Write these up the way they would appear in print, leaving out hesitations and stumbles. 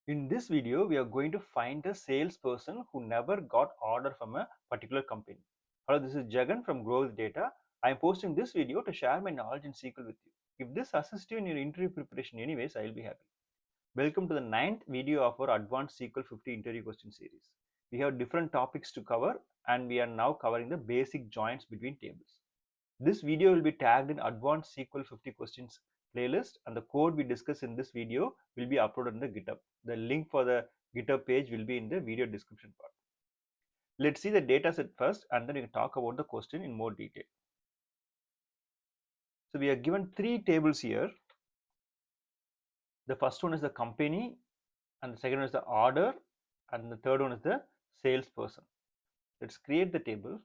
In this video, we are going to find a salesperson who never got order from a particular company. Hello, this is Jagan from Grow with Data. I am posting this video to share my knowledge in SQL with you. If this assists you in your interview preparation anyways, I will be happy. Welcome to the 9th video of our Advanced SQL 50 interview question series. We have different topics to cover and we are now covering the basic joins between tables. This video will be tagged in Advanced SQL 50 questions playlist, and the code we discuss in this video will be uploaded in the GitHub. The link for the GitHub page will be in the video description part. Let's see the data set first and then we can talk about the question in more detail. So we are given 3 tables here. The first one is the company, and the second one is the order, and the third one is the salesperson. Let's create the table.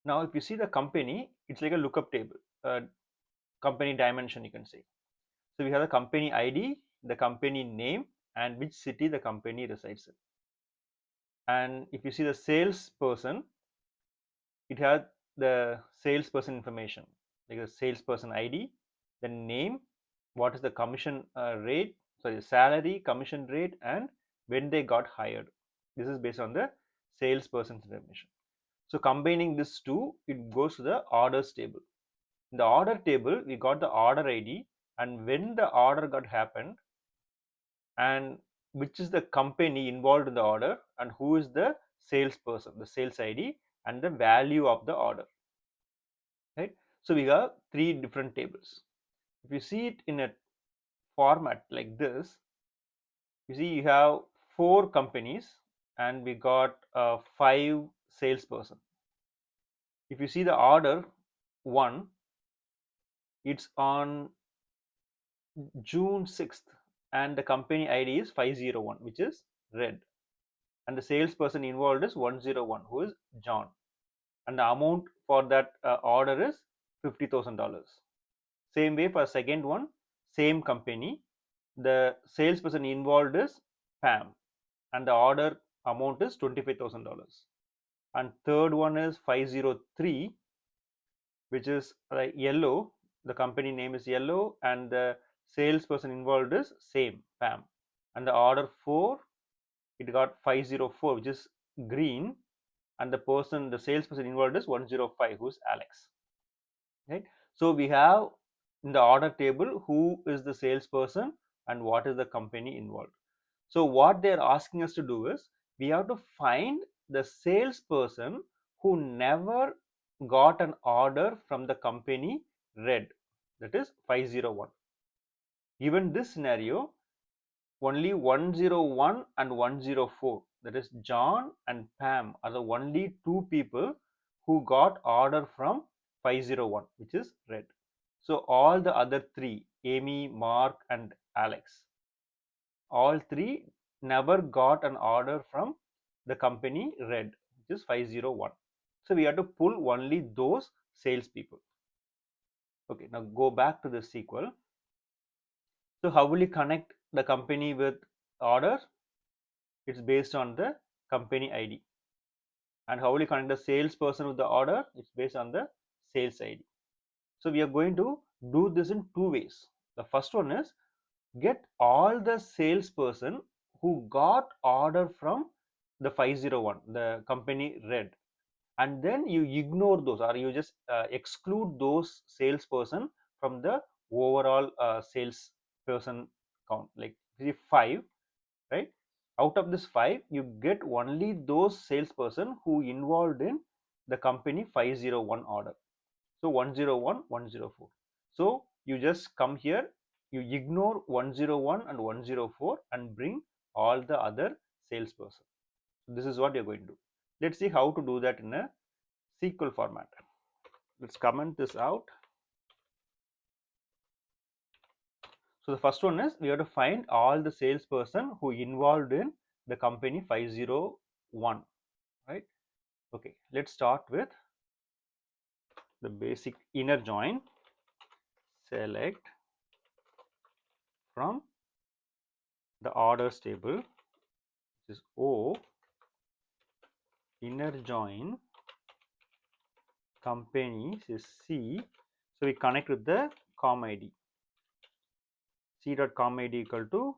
Now if you see the company, it's like a lookup table, company dimension you can say. So we have the company ID, the company name, and which city the company resides in. And if you see the salesperson, it has the salesperson information, like the salesperson ID, the name, what is the commission rate, sorry, salary, commission rate, and when they got hired. This is based on the salesperson's information. So combining this two, it goes to the orders table. In the order table, we got the order ID and when the order got happened and which is the company involved in the order and who is the salesperson, the sales ID and the value of the order, right? So we have 3 different tables. If you see it in a format like this, you see you have 4 companies and we got 5 salesperson. If you see the order 1, it's on June 6th and the company ID is 501, which is red, and the salesperson involved is 101, who is John, and the amount for that order is $50,000. Same way for second one, same company, the salesperson involved is Pam and the order amount is $25,000. And third one is 503, which is yellow, the company name is yellow and the salesperson involved is same Pam, and the order 4, it got 504, which is green, and the salesperson involved is 105, who's Alex, right? So we have in the order table who is the salesperson and what is the company involved. So what they're asking us to do is we have to find the salesperson who never got an order from the company red, that is 501. Given this scenario, only 101 and 104, that is John and Pam, are the only 2 people who got order from 501, which is red. So all the other 3, Amy, Mark and Alex, all 3 never got an order from the company red, which is 501. So we have to pull only those salespeople. Okay, now go back to the SQL. So how will you connect the company with order? It's based on the company ID. And how will you connect the salesperson with the order? It's based on the sales ID. So we are going to do this in 2 ways. The first one is get all the salesperson who got order from the 501, the company red, and then you ignore those or you just exclude those salesperson from the overall salesperson count, like 5, right? Out of this 5, you get only those salesperson who involved in the company 501 order. So 101, 104. So you just come here, you ignore 101 and 104 and bring all the other salesperson. So this is what you're going to do. Let's see how to do that in a SQL format. Let's comment this out. So the first one is we have to find all the salesperson who involved in the company 501, right? Okay, let's start with the basic inner join. Select from the orders table, which is O, inner join company is C. So we connect with the com ID. c.com id equal to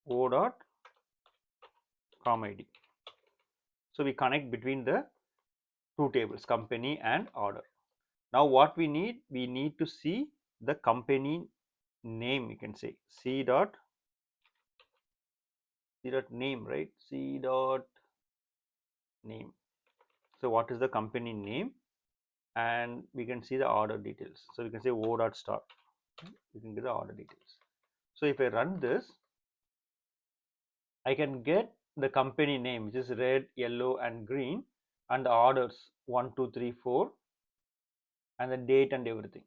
o.com id. So we connect between the two tables, company and order. Now what we need to see the company name. You can say c dot name, right? C dot name. So what is the company name? And we can see the order details. So we can say o dot star. We can get the order details. So if I run this, I can get the company name, which is red, yellow, and green, and the orders 1, 2, 3, 4, and the date and everything.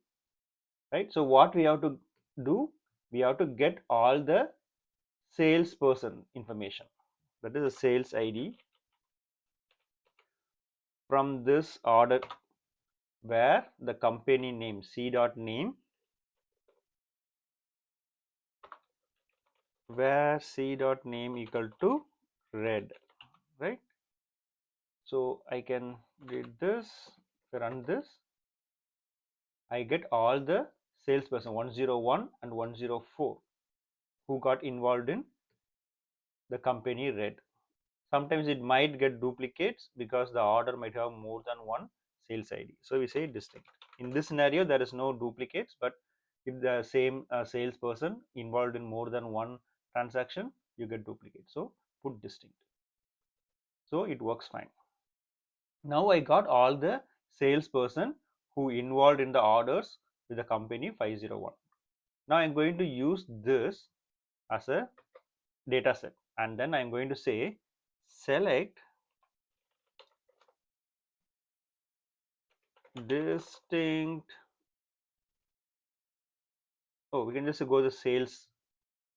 Right. So what we have to do, we have to get all the salesperson information. That is the sales ID from this order, where the company name c dot name, where c dot name equal to red, right? So I can read this, run this, I get all the salesperson 101 and 104 who got involved in the company red. Sometimes it might get duplicates because the order might have more than one sales ID. So we say distinct. In this scenario, there is no duplicates, but if the same salesperson involved in more than one transaction, you get duplicate. So put distinct. So it works fine. Now I got all the salesperson who involved in the orders with the company 501. Now I'm going to use this as a data set, and then I'm going to say select distinct. Oh, we can just go the sales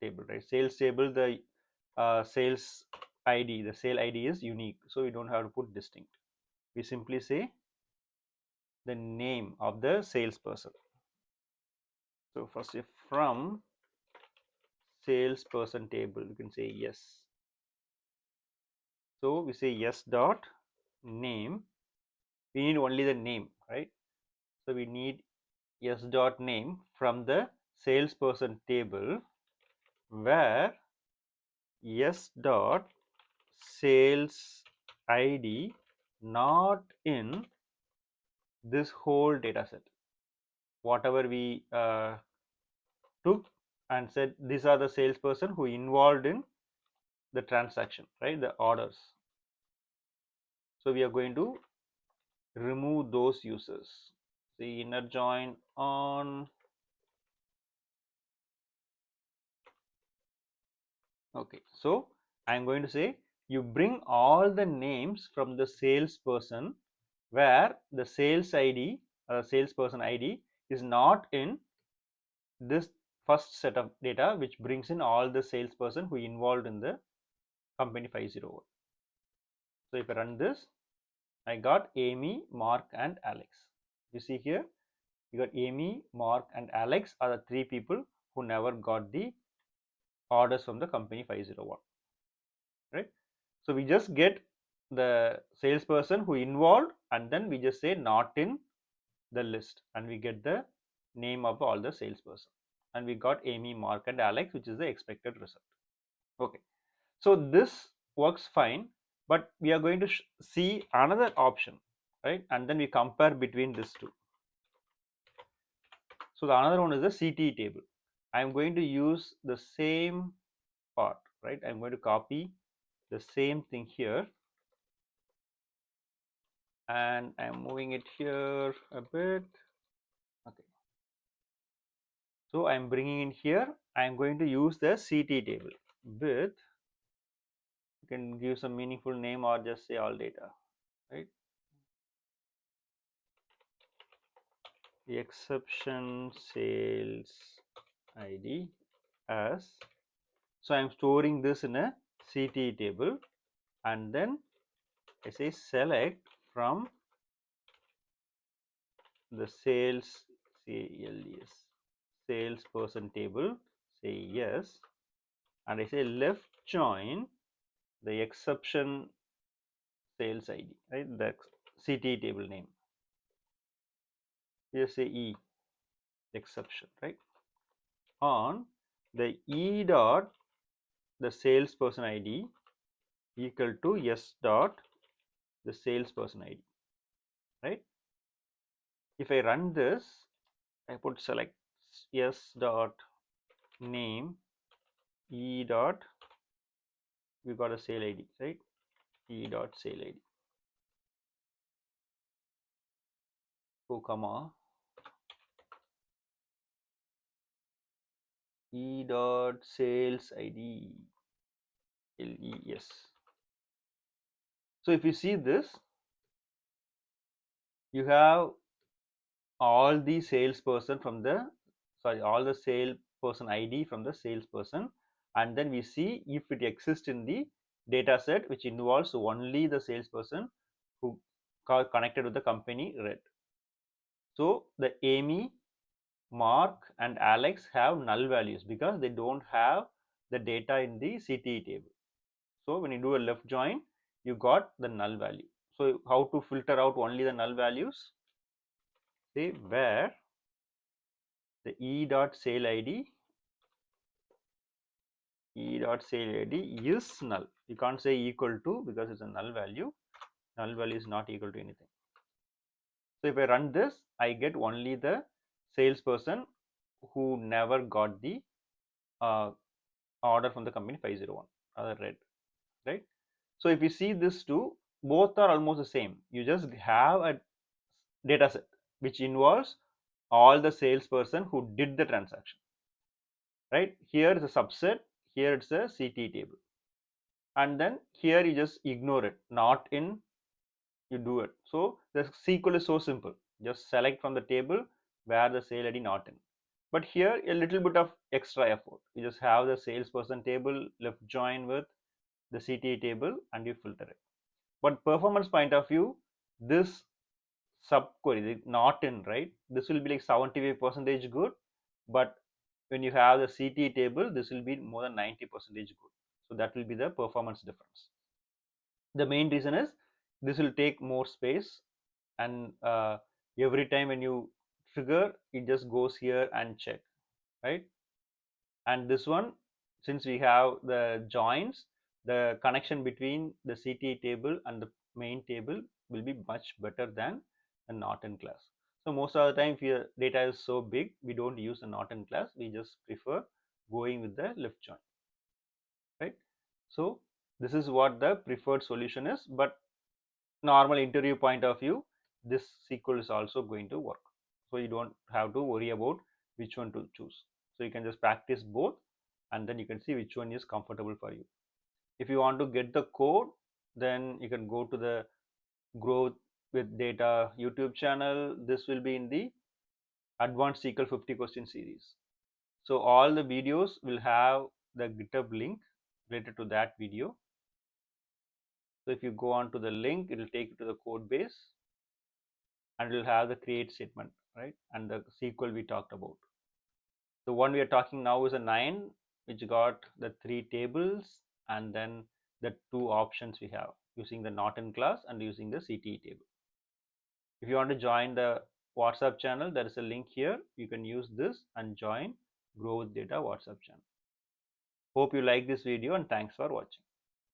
table, right? Sales table, the sales ID, the sale ID is unique, so we don't have to put distinct. We simply say the name of the salesperson. So first, if from salesperson table, we can say yes. So we say yes dot name. We need only the name, right? So we need yes dot name from the salesperson table, where yes dot sales ID not in this whole data set. Whatever we took and said these are the salesperson who involved in the transaction, right? The orders. So we are going to remove those users. The inner join on. Okay, so I'm going to say you bring all the names from the salesperson where the sales ID or salesperson ID is not in this first set of data, which brings in all the salesperson who involved in the company 501. So if I run this, I got Amy, Mark, and Alex. You see here, you got Amy, Mark, and Alex are the three people who never got the orders from the company 501, right? So we just get the salesperson who involved, and then we just say not in the list, and we get the name of all the salesperson, and we got Amy, Mark, and Alex, which is the expected result. Okay, so this works fine, but we are going to see another option, right? And then we compare between these two. So the another one is the CT table. I am going to use the same part, right? I'm going to copy the same thing here, and I'm moving it here a bit. Okay, so I'm bringing in here. I'm going to use the CT table with, you can give some meaningful name or just say all data, right? The exception sales ID as, so I'm storing this in a CT table, and then I say select from the sales, CLS, salesperson table, say yes, and I say left join the exception sales ID, right? The CT table name. Just say E, exception, right? On the E dot the salesperson ID equal to S dot the salesperson ID, right? If I run this, I put select S dot name E dot, we got a sale ID, right? E dot sale ID, comma E dot sales ID LES. So if you see this, you have all the salesperson from the all the salesperson ID from the salesperson, and then we see if it exists in the data set which involves only the salesperson who connected with the company red. So the Amy, Mark and Alex have null values because they don't have the data in the CTE table. So when you do a left join, you got the null value. So how to filter out only the null values? Say where the E dot sale ID is null. You can't say equal to because it's a null value. Null value is not equal to anything. So if I run this, I get only the salesperson who never got the order from the company 501, other red, right? So if you see this two, both are almost the same. You just have a data set which involves all the salesperson who did the transaction, right? Here is a subset, here it's a CT table, and then here you just ignore it, not in, you do it. So the SQL is so simple, just select from the table where the sale ID not in. But here a little bit of extra effort. You just have the salesperson table left join with the CTA table and you filter it. But performance point of view, this subquery not in, right? This will be like 75% good, but when you have the CT table, this will be more than 90% good. So that will be the performance difference. The main reason is this will take more space, and every time when you trigger, it just goes here and check, right? And this one, since we have the joins, the connection between the CTA table and the main table will be much better than a Norton class. So most of the time, if your data is so big, we don't use a Norton class. We just prefer going with the left join, right? So this is what the preferred solution is. But normal interview point of view, this SQL is also going to work. So you don't have to worry about which one to choose. So you can just practice both, and then you can see which one is comfortable for you. If you want to get the code, then you can go to the Growth with Data YouTube channel. This will be in the Advanced SQL 50 question series. So all the videos will have the GitHub link related to that video. So if you go on to the link, it will take you to the code base and it will have the create statement, right? And the SQL we talked about. The one we are talking now is a 9, which got the 3 tables and then the 2 options we have using the Norton class and using the CTE table. If you want to join the WhatsApp channel, there is a link here. You can use this and join Grow with Data WhatsApp channel. Hope you like this video and thanks for watching.